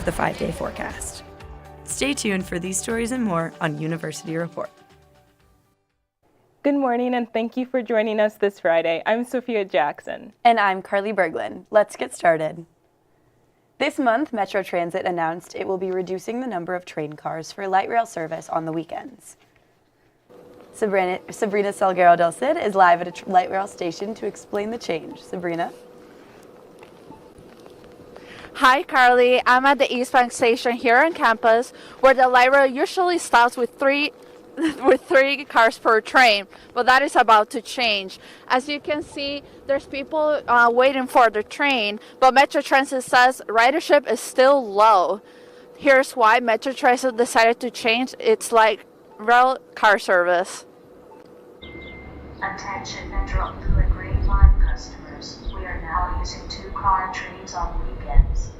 the 5-day forecast. Stay tuned for these stories and more on University Report. Good morning and thank you for joining us this Friday. I'm Sophia Jackson. And I'm Carly Berglund. Let's get started. This month, Metro Transit announced it will be reducing the number of train cars for light rail service on the weekends. Sabrina Salguero del Cid is live at a light rail station to explain the change. Sabrina? Hi, Carly. I'm at the East Bank station here on campus, where the light rail usually stops with three cars per train, but that is about to change. As you can see, there's people waiting for the train, but Metro Transit says ridership is still low. Here's why Metro Transit decided to change its light rail car service. Attention Metro Fluid Green Line customers, we are now using 2-car trains on weekends.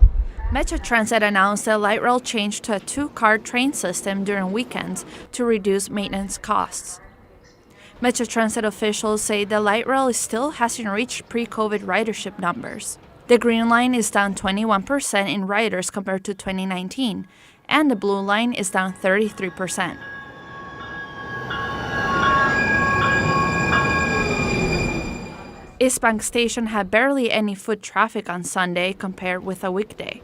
Metro Transit announced the light rail changed to a 2-car train system during weekends to reduce maintenance costs. Metro Transit officials say the light rail still hasn't reached pre-COVID ridership numbers. The Green Line is down 21% in riders compared to 2019, and the Blue Line is down 33%. East Bank Station had barely any foot traffic on Sunday compared with a weekday.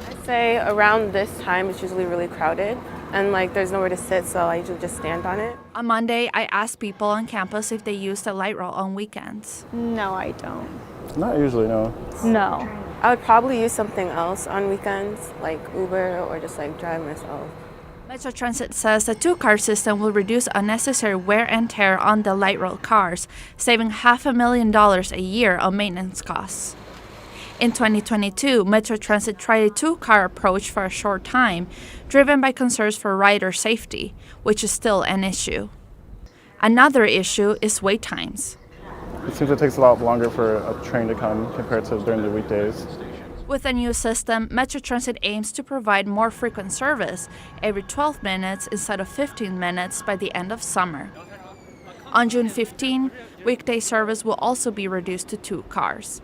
I'd say around this time it's usually really crowded and there's nowhere to sit, so I usually just stand on it. On Monday, I asked people on campus if they use the light rail on weekends. No, I don't. Not usually, no. No. I would probably use something else on weekends, like Uber or just drive myself. Metro Transit says the 2-car system will reduce unnecessary wear and tear on the light rail cars, saving $500,000 a year on maintenance costs. In 2022, Metro Transit tried a 2-car approach for a short time, driven by concerns for rider safety, which is still an issue. Another issue is wait times. It seems it takes a lot longer for a train to come compared to during the weekdays. With the new system, Metro Transit aims to provide more frequent service, every 12 minutes instead of 15 minutes by the end of summer. On June 15, weekday service will also be reduced to 2 cars.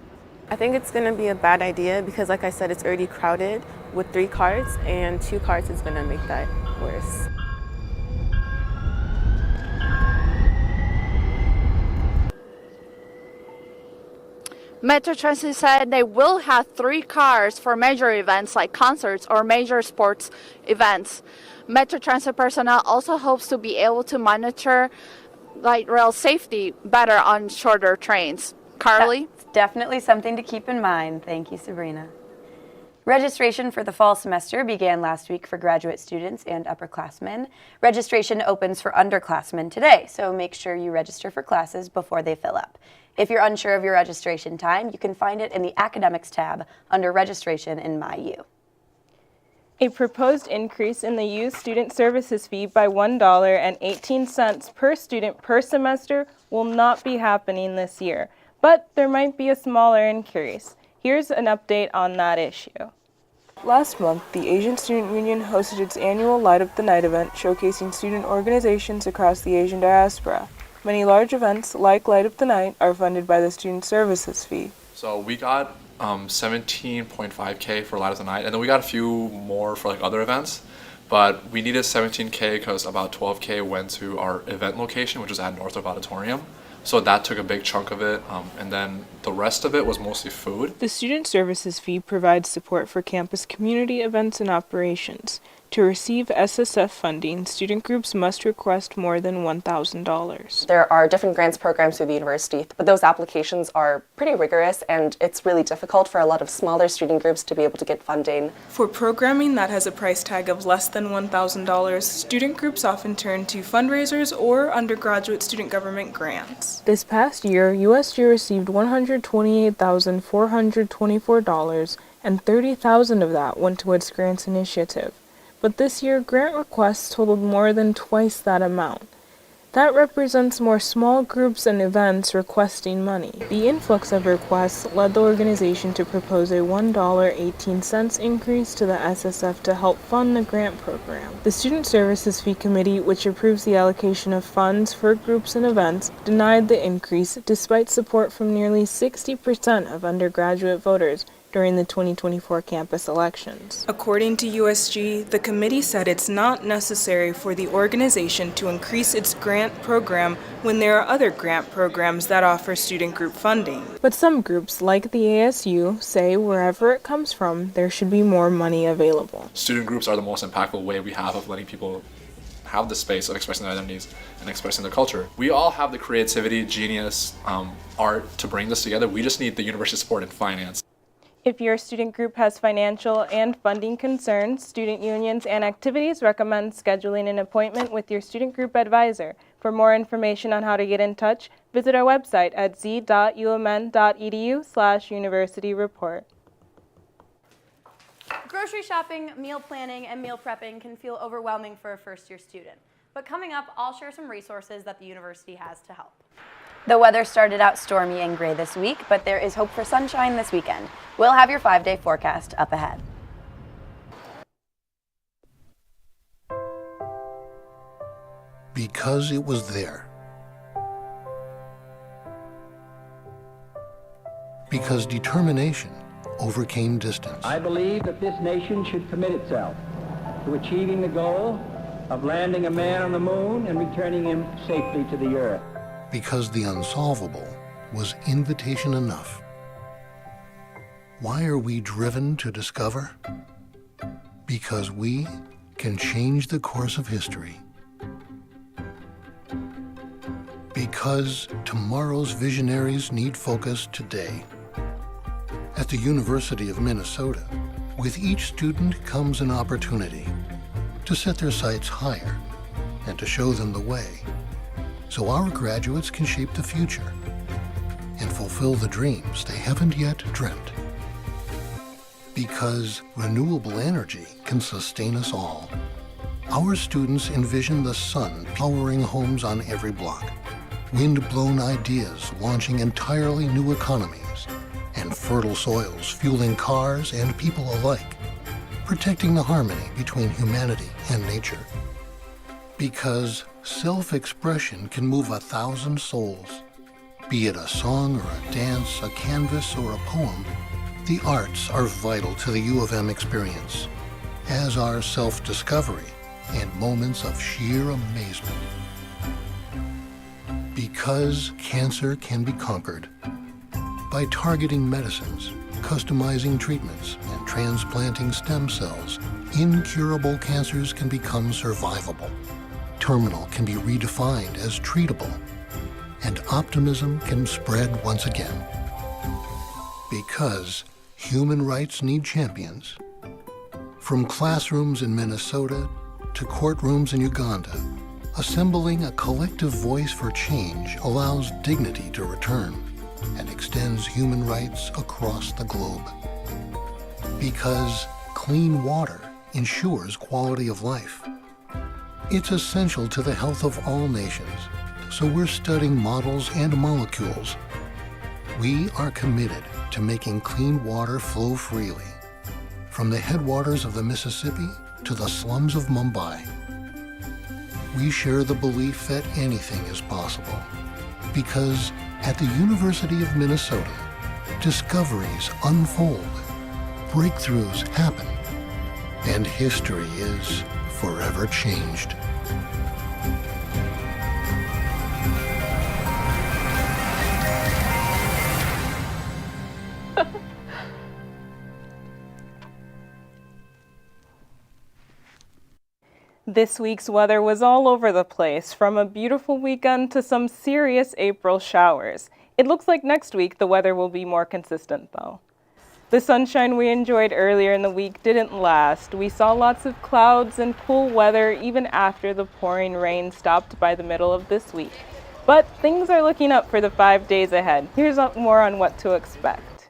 I think it's going to be a bad idea because, like I said, it's already crowded with 3 cars, and 2 cars is going to make that worse. Metro Transit said they will have 3 cars for major events like concerts or major sports events. Metro Transit personnel also hopes to be able to monitor light rail safety better on shorter trains. Carly? That's definitely something to keep in mind. Thank you, Sabrina. Registration for the fall semester began last week for graduate students and upperclassmen. Registration opens for underclassmen today, so make sure you register for classes before they fill up. If you're unsure of your registration time, you can find it in the Academics tab under Registration in MyU. A proposed increase in the U Student Services fee by $1.18 per student per semester will not be happening this year, but there might be a smaller increase. Here's an update on that issue. Last month, the Asian Student Union hosted its annual Light Up the Night event showcasing student organizations across the Asian diaspora. Many large events, like Light Up the Night, are funded by the Student Services fee. So we got $17.5K for Light Up the Night, and then we got a few more for other events. But we needed $17K because about $12K went to our event location, which was at Northrop Auditorium. So that took a big chunk of it, and then the rest of it was mostly food. The Student Services fee provides support for campus community events and operations. To receive SSF funding, student groups must request more than $1,000. There are different grants programs through the university, but those applications are pretty rigorous, and it's really difficult for a lot of smaller student groups to be able to get funding. For programming that has a price tag of less than $1,000, student groups often turn to fundraisers or undergraduate student government grants. This past year, USG received $128,424, and $30,000 of that went to its grants initiative. But this year, grant requests totaled more than twice that amount. That represents more small groups and events requesting money. The influx of requests led the organization to propose a $1.18 increase to the SSF to help fund the grant program. The Student Services Fee Committee, which approves the allocation of funds for groups and events, denied the increase despite support from nearly 60% of undergraduate voters during the 2024 campus elections. According to USG, the committee said it's not necessary for the organization to increase its grant program when there are other grant programs that offer student group funding. But some groups, like the ASU, say wherever it comes from, there should be more money available. Student groups are the most impactful way we have of letting people have the space of expressing their identities and expressing their culture. We all have the creativity, genius, art to bring this together. We just need the university support and finance. If your student group has financial and funding concerns, student unions and activities recommend scheduling an appointment with your student group advisor. For more information on how to get in touch, visit our website at z.umn.edu/universityreport. Grocery shopping, meal planning, and meal prepping can feel overwhelming for a first-year student. But coming up, I'll share some resources that the university has to help. The weather started out stormy and gray this week, but there is hope for sunshine this weekend. We'll have your 5-day forecast up ahead. Because it was there. Because determination overcame distance. I believe that this nation should commit itself to achieving the goal of landing a man on the moon and returning him safely to the earth. Because the unsolvable was invitation enough. Why are we driven to discover? Because we can change the course of history. Because tomorrow's visionaries need focus today. At the University of Minnesota, with each student comes an opportunity to set their sights higher and to show them the way, so our graduates can shape the future and fulfill the dreams they haven't yet dreamt. Because renewable energy can sustain us all. Our students envision the sun powering homes on every block, wind-blown ideas launching entirely new economies, and fertile soils fueling cars and people alike, protecting the harmony between humanity and nature. Because self-expression can move 1,000 souls. Be it a song or a dance, a canvas or a poem, the arts are vital to the U of M experience, as are self-discovery and moments of sheer amazement. Because cancer can be conquered by targeting medicines, customizing treatments, and transplanting stem cells, incurable cancers can become survivable. Terminal can be redefined as treatable, and optimism can spread once again. Because human rights need champions. From classrooms in Minnesota to courtrooms in Uganda, assembling a collective voice for change allows dignity to return and extends human rights across the globe. Because clean water ensures quality of life. It's essential to the health of all nations, so we're studying models and molecules. We are committed to making clean water flow freely, from the headwaters of the Mississippi to the slums of Mumbai. We share the belief that anything is possible, because at the University of Minnesota, discoveries unfold, breakthroughs happen, and history is forever changed. This week's weather was all over the place, from a beautiful weekend to some serious April showers. It looks like next week the weather will be more consistent, though. The sunshine we enjoyed earlier in the week didn't last. We saw lots of clouds and cool weather even after the pouring rain stopped by the middle of this week. But things are looking up for the 5 days ahead. Here's more on what to expect.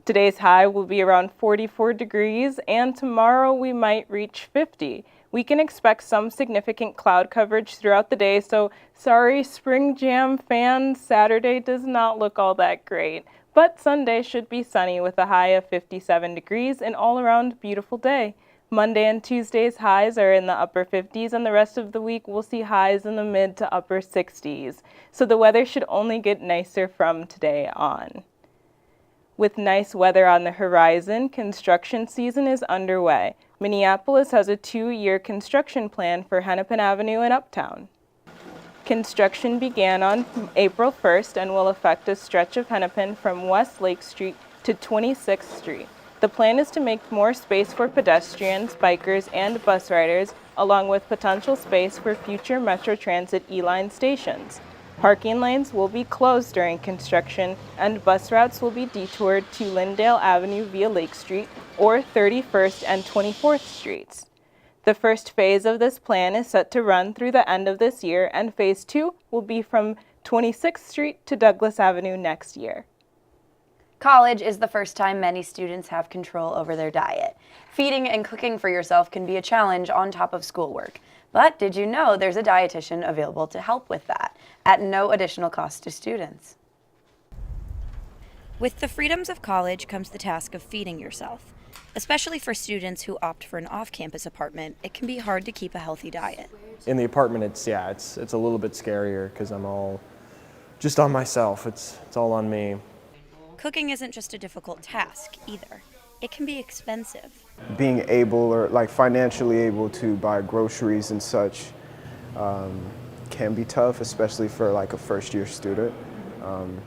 Today's high will be around 44 degrees, and tomorrow we might reach 50. We can expect some significant cloud coverage throughout the day, so sorry Spring Jam fans, Saturday does not look all that great. But Sunday should be sunny with a high of 57 degrees, an all-around beautiful day. Monday and Tuesday's highs are in the upper 50s, and the rest of the week we'll see highs in the mid to upper 60s. So the weather should only get nicer from today on. With nice weather on the horizon, construction season is underway. Minneapolis has a 2-year construction plan for Hennepin Avenue in Uptown. Construction began on April 1st and will affect a stretch of Hennepin from West Lake Street to 26th Street. The plan is to make more space for pedestrians, bikers, and bus riders, along with potential space for future Metro Transit E-Line stations. Parking lanes will be closed during construction, and bus routes will be detoured to Lyndale Avenue via Lake Street or 31st and 24th Streets. The first phase of this plan is set to run through the end of this year, and phase 2 will be from 26th Street to Douglas Avenue next year. College is the first time many students have control over their diet. Feeding and cooking for yourself can be a challenge on top of schoolwork. But did you know there's a dietitian available to help with that at no additional cost to students? With the freedoms of college comes the task of feeding yourself. Especially for students who opt for an off-campus apartment, it can be hard to keep a healthy diet. In the apartment, it's a little bit scarier because I'm all just on myself. It's all on me. Cooking isn't just a difficult task either. It can be expensive. Being able or like financially able to buy groceries and such can be tough, especially for like a first-year student,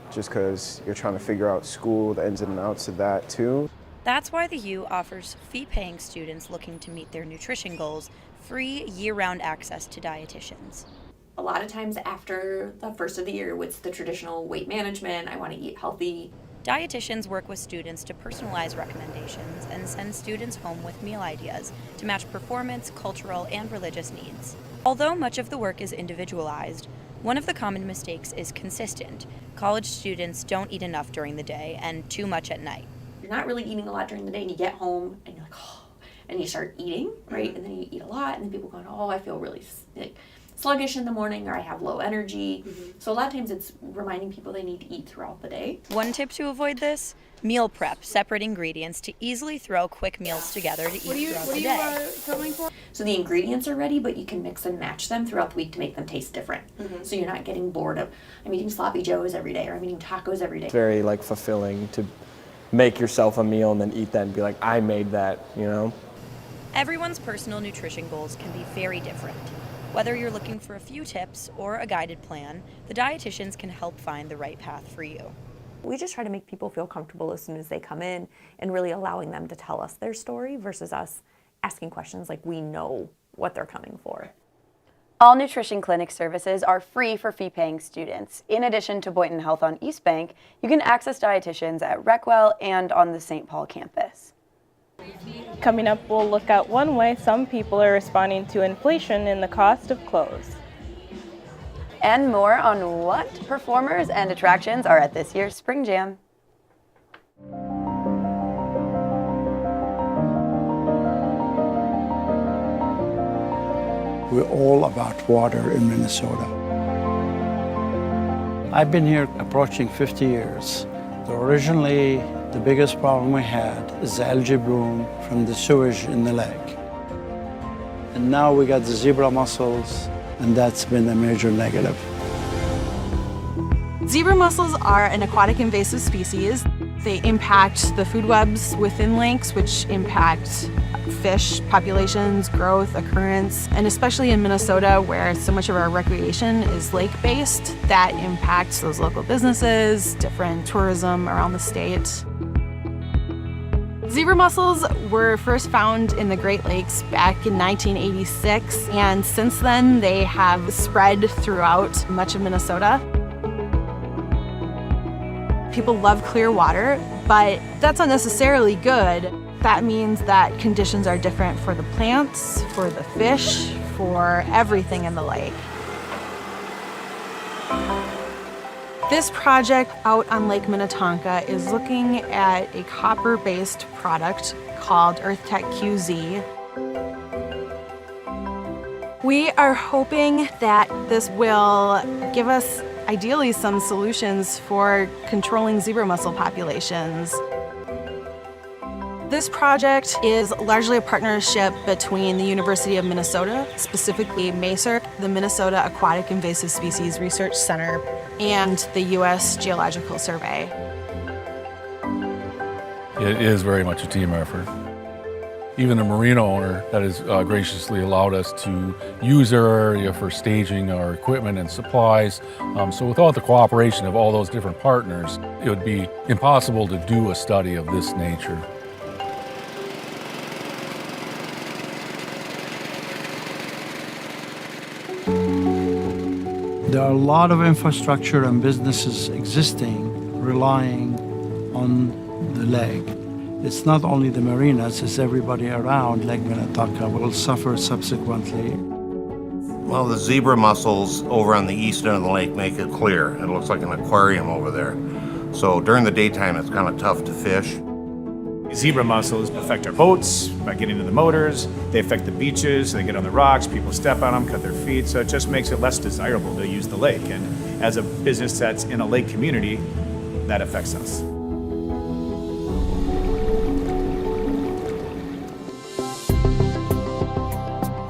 just because you're trying to figure out school, the ins and outs of that too. That's why the U offers fee-paying students looking to meet their nutrition goals free year-round access to dietitians. A lot of times after the first of the year, it's the traditional weight management, I want to eat healthy. Dietitians work with students to personalize recommendations and send students home with meal ideas to match performance, cultural, and religious needs. Although much of the work is individualized, one of the common mistakes is consistent. College students don't eat enough during the day and too much at night. You're not really eating a lot during the day and you get home and you're like, oh, and you start eating, right? And then you eat a lot and then people going, oh, I feel really sluggish in the morning, or I have low energy. So a lot of times it's reminding people they need to eat throughout the day. One tip to avoid this, meal prep separate ingredients to easily throw quick meals together to eat throughout the day. Filming for? So the ingredients are ready, but you can mix and match them throughout the week to make them taste different. So you're not getting bored of, I'm eating sloppy joes every day, or I'm eating tacos every day. It's very like fulfilling to make yourself a meal and then eat that and be like, I made that, you know? Everyone's personal nutrition goals can be very different. Whether you're looking for a few tips or a guided plan, the dietitians can help find the right path for you. We just try to make people feel comfortable as soon as they come in and really allowing them to tell us their story versus us asking questions like we know what they're coming for. All nutrition clinic services are free for fee-paying students. In addition to Boynton Health on East Bank, you can access dietitians at Reckwell and on the St. Paul campus. Coming up, we'll look at one way some people are responding to inflation in the cost of clothes. And more on what performers and attractions are at this year's Spring Jam. We're all about water in Minnesota. I've been here approaching 50 years. Originally, the biggest problem we had is algae bloom from the sewage in the lake. And now we got the zebra mussels, and that's been a major negative. Zebra mussels are an aquatic invasive species. They impact the food webs within lakes, which impact fish populations, growth, occurrence, and especially in Minnesota, where so much of our recreation is lake-based, that impacts those local businesses, different tourism around the state. Zebra mussels were first found in the Great Lakes back in 1986, and since then they have spread throughout much of Minnesota. People love clear water, but that's not necessarily good. That means that conditions are different for the plants, for the fish, for everything in the lake. This project out on Lake Minnetonka is looking at a copper-based product called EarthTech QZ. We are hoping that this will give us ideally some solutions for controlling zebra mussel populations. This project is largely a partnership between the University of Minnesota, specifically MASER, the Minnesota Aquatic Invasive Species Research Center, and the U.S. Geological Survey. It is very much a team effort. Even the marina owner that has graciously allowed us to use their area for staging our equipment and supplies. So without the cooperation of all those different partners, it would be impossible to do a study of this nature. There are a lot of infrastructure and businesses existing relying on the lake. It's not only the marinas, it's everybody around Lake Minnetonka will suffer subsequently. Well, the zebra mussels over on the east end of the lake make it clear. It looks like an aquarium over there. So during the daytime, it's kind of tough to fish. Zebra mussels affect our boats by getting into the motors. They affect the beaches. They get on the rocks. People step on them, cut their feet. So it just makes it less desirable to use the lake. And as a business that's in a lake community, that affects us.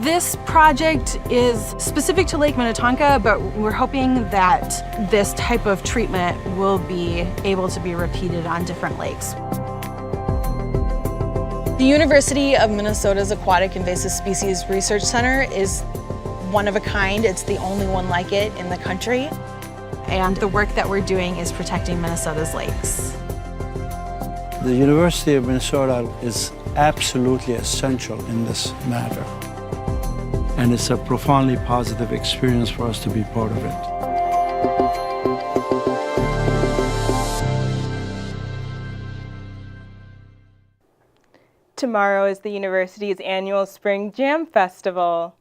This project is specific to Lake Minnetonka, but we're hoping that this type of treatment will be able to be repeated on different lakes. The University of Minnesota's Aquatic Invasive Species Research Center is one of a kind. It's the only one like it in the country. And the work that we're doing is protecting Minnesota's lakes. The University of Minnesota is absolutely essential in this matter. And it's a profoundly positive experience for us to be part of it. Tomorrow is the university's annual Spring Jam Festival.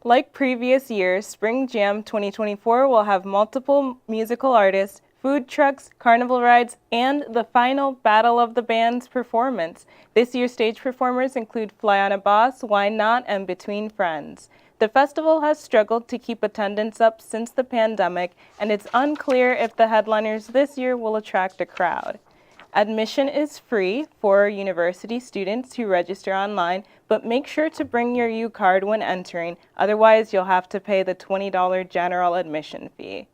Like previous years, Spring Jam 2024 will have multiple musical artists, food trucks, carnival rides, and the final Battle of the Bands performance. This year's stage performers include Fly on a Boss, Why Not, and Between Friends. The festival has struggled to keep attendance up since the pandemic, and it's unclear if the headliners this year will attract a crowd. Admission is free for university students who register online, but make sure to bring your U-card when entering, otherwise you'll have to pay the $20 general admission fee.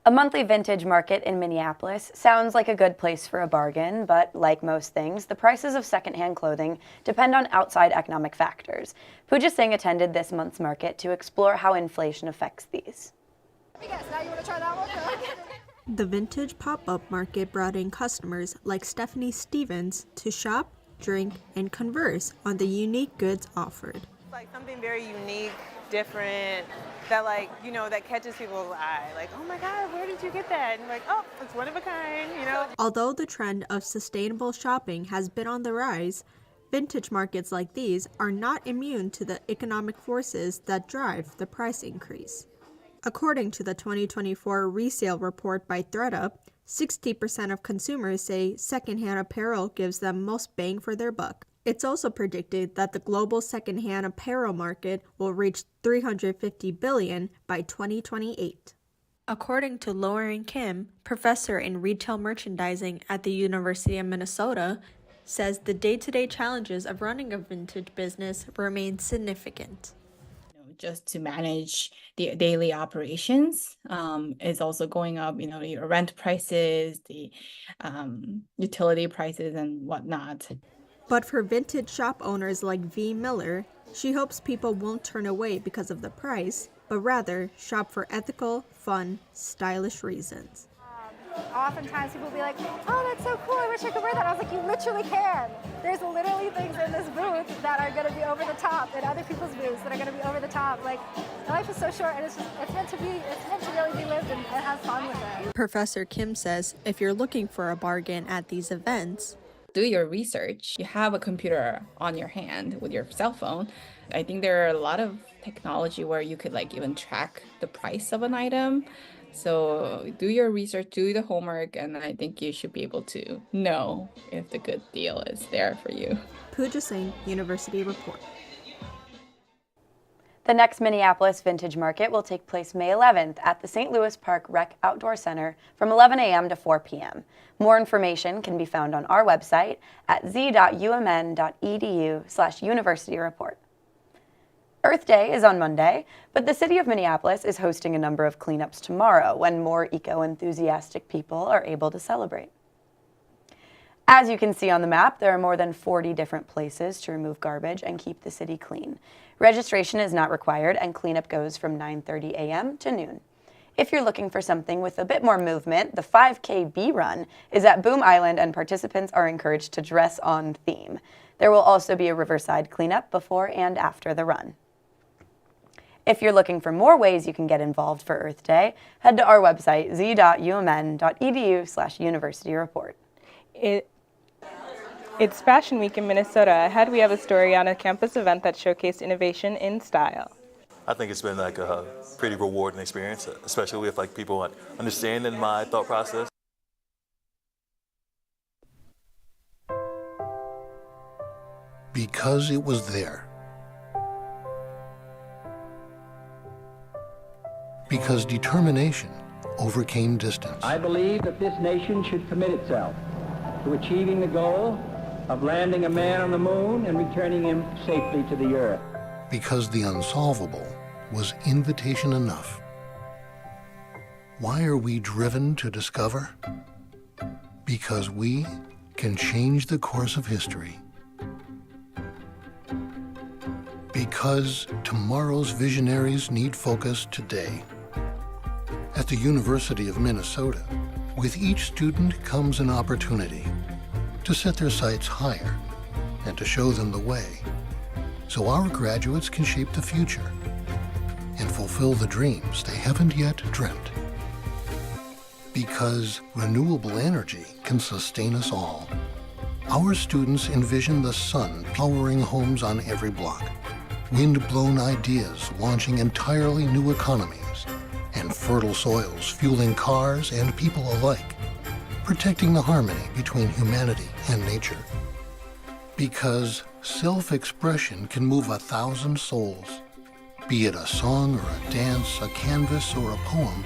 A monthly vintage market in Minneapolis sounds like a good place for a bargain, but like most things, the prices of secondhand clothing depend on outside economic factors. Pooja Singh attended this month's market to explore how inflation affects these. The vintage pop-up market brought in customers like Stephanie Stevens to shop, drink, and converse on the unique goods offered. Like something very unique, different, that that catches people's eye. Like, oh my God, where did you get that? And like, oh, it's one of a kind, Although the trend of sustainable shopping has been on the rise, vintage markets like these are not immune to the economic forces that drive the price increase. According to the 2024 resale report by ThredUp, 60% of consumers say secondhand apparel gives them most bang for their buck. It's also predicted that the global secondhand apparel market will reach $350 billion by 2028. According to Lauren Kim, professor in retail merchandising at the University of Minnesota, says the day-to-day challenges of running a vintage business remain significant. Just to manage the daily operations is also going up, your rent prices, the utility prices and whatnot. But for vintage shop owners like V. Miller, she hopes people won't turn away because of the price, but rather shop for ethical, fun, stylish reasons. Oftentimes people will be like, oh, that's so cool, I wish I could wear that. I was like, you literally can. There's literally things in this booth that are going to be over the top, and other people's booths that are going to be over the top. Like, life is so short, and it's meant to really be lived and have fun with it. Professor Kim says if you're looking for a bargain at these events, do your research. You have a computer on your hand with your cell phone. I think there are a lot of technology where you could even track the price of an item. So do your research, do the homework, and I think you should be able to know if the good deal is there for you. Pooja Singh, University Report. The next Minneapolis Vintage Market will take place May 11th at the St. Louis Park Rec Outdoor Center from 11 a.m. to 4 p.m. More information can be found on our website at z.umn.edu/universityreport. Earth Day is on Monday, but the city of Minneapolis is hosting a number of cleanups tomorrow when more eco-enthusiastic people are able to celebrate. As you can see on the map, there are more than 40 different places to remove garbage and keep the city clean. Registration is not required, and cleanup goes from 9:30 a.m. to noon. If you're looking for something with a bit more movement, the 5K Bee Run is at Boom Island, and participants are encouraged to dress on theme. There will also be a riverside cleanup before and after the run. If you're looking for more ways you can get involved for Earth Day, head to our website, z.umn.edu/universityreport. It's Fashion Week in Minnesota. Ahead, we have a story on a campus event that showcased innovation in style. I think it's been like a pretty rewarding experience, especially with like people understanding my thought process. Because it was there. Because determination overcame distance. I believe that this nation should commit itself to achieving the goal of landing a man on the moon and returning him safely to the earth. Because the unsolvable was invitation enough. Why are we driven to discover? Because we can change the course of history. Because tomorrow's visionaries need focus today. At the University of Minnesota, with each student comes an opportunity to set their sights higher and to show them the way, so our graduates can shape the future and fulfill the dreams they haven't yet dreamt. Because renewable energy can sustain us all. Our students envision the sun powering homes on every block, wind-blown ideas launching entirely new economies, and fertile soils fueling cars and people alike, protecting the harmony between humanity and nature. Because self-expression can move 1,000 souls. Be it a song or a dance, a canvas or a poem,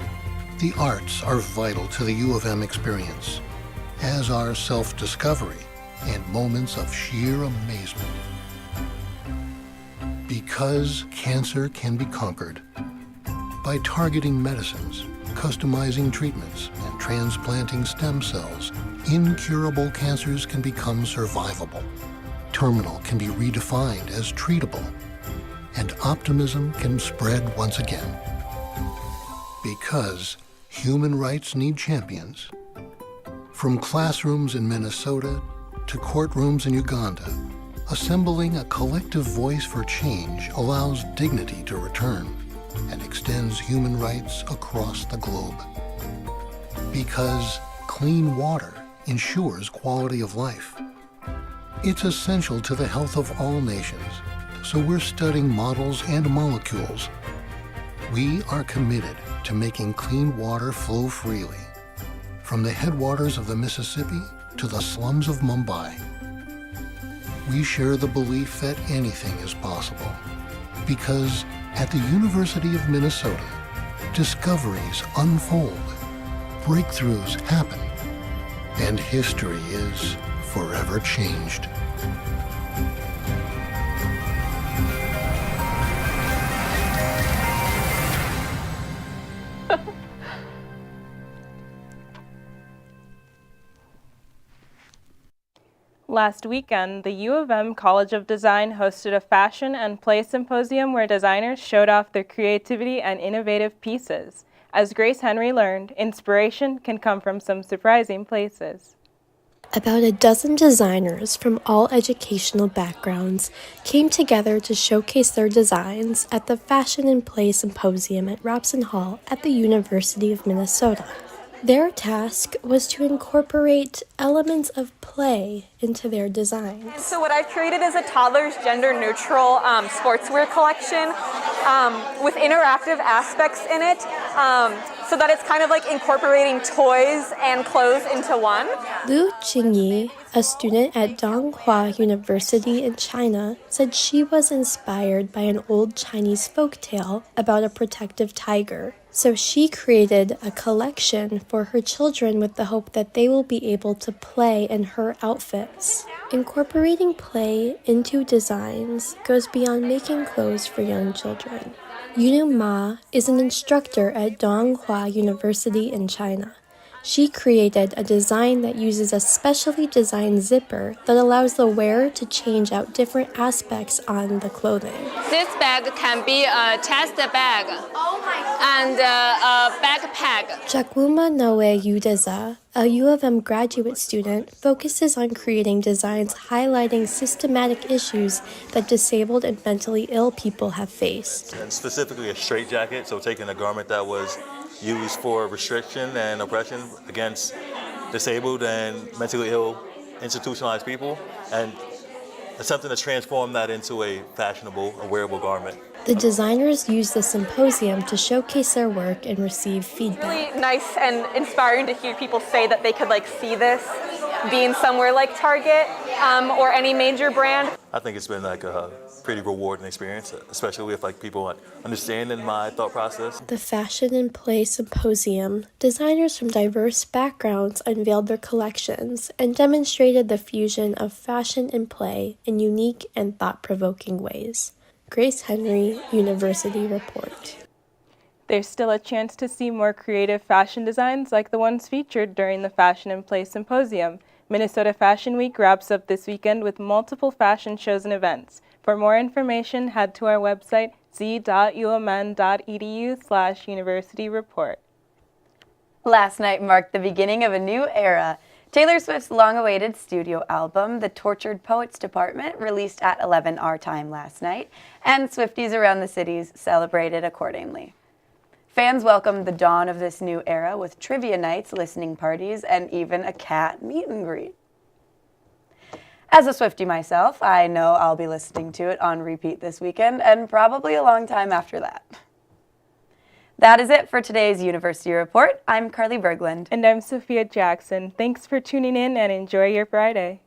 the arts are vital to the U of M experience, as are self-discovery and moments of sheer amazement. Because cancer can be conquered by targeting medicines, customizing treatments, and transplanting stem cells, incurable cancers can become survivable. Terminal can be redefined as treatable, and optimism can spread once again. Because human rights need champions. From classrooms in Minnesota to courtrooms in Uganda, assembling a collective voice for change allows dignity to return and extends human rights across the globe. Because clean water ensures quality of life. It's essential to the health of all nations, so we're studying models and molecules. We are committed to making clean water flow freely, from the headwaters of the Mississippi to the slums of Mumbai. We share the belief that anything is possible, because at the University of Minnesota, discoveries unfold, breakthroughs happen, and history is forever changed. Last weekend, the U of M College of Design hosted a fashion and play symposium where designers showed off their creativity and innovative pieces. As Grace Henry learned, inspiration can come from some surprising places. About a dozen designers from all educational backgrounds came together to showcase their designs at the Fashion and Play Symposium at Robson Hall at the University of Minnesota. Their task was to incorporate elements of play into their designs. So what I've created is a toddler's gender-neutral sportswear collection with interactive aspects in it, so that it's kind of like incorporating toys and clothes into one. Lu Qingyi, a student at Donghua University in China, said she was inspired by an old Chinese folktale about a protective tiger. So she created a collection for her children with the hope that they will be able to play in her outfits. Incorporating play into designs goes beyond making clothes for young children. Yunu Ma is an instructor at Donghua University in China. She created a design that uses a specially designed zipper that allows the wearer to change out different aspects on the clothing. This bag can be a chest bag and a backpack. Jakwuma Noe Udeza, a U of M graduate student, focuses on creating designs highlighting systematic issues that disabled and mentally ill people have faced. And specifically a straitjacket, so taking a garment that was used for restriction and oppression against disabled and mentally ill institutionalized people, and attempting to transform that into a fashionable, a wearable garment. The designers used the symposium to showcase their work and receive feedback. Really nice and inspiring to hear people say that they could see this being somewhere like Target or any major brand. I think it's been a pretty rewarding experience, especially with people understanding my thought process. The Fashion and Play Symposium, designers from diverse backgrounds unveiled their collections and demonstrated the fusion of fashion and play in unique and thought-provoking ways. Grace Henry, University Report. There's still a chance to see more creative fashion designs like the ones featured during the Fashion and Play Symposium. Minnesota Fashion Week wraps up this weekend with multiple fashion shows and events. For more information, head to our website, z.umn.edu/universityreport. Last night marked the beginning of a new era. Taylor Swift's long-awaited studio album, The Tortured Poets Department, released at 11 our time last night, and Swifties around the cities celebrated accordingly. Fans welcomed the dawn of this new era with trivia nights, listening parties, and even a cat meet and greet. As a Swiftie myself, I know I'll be listening to it on repeat this weekend and probably a long time after that. That is it for today's University Report. I'm Carly Berglund. And I'm Sophia Jackson. Thanks for tuning in and enjoy your Friday.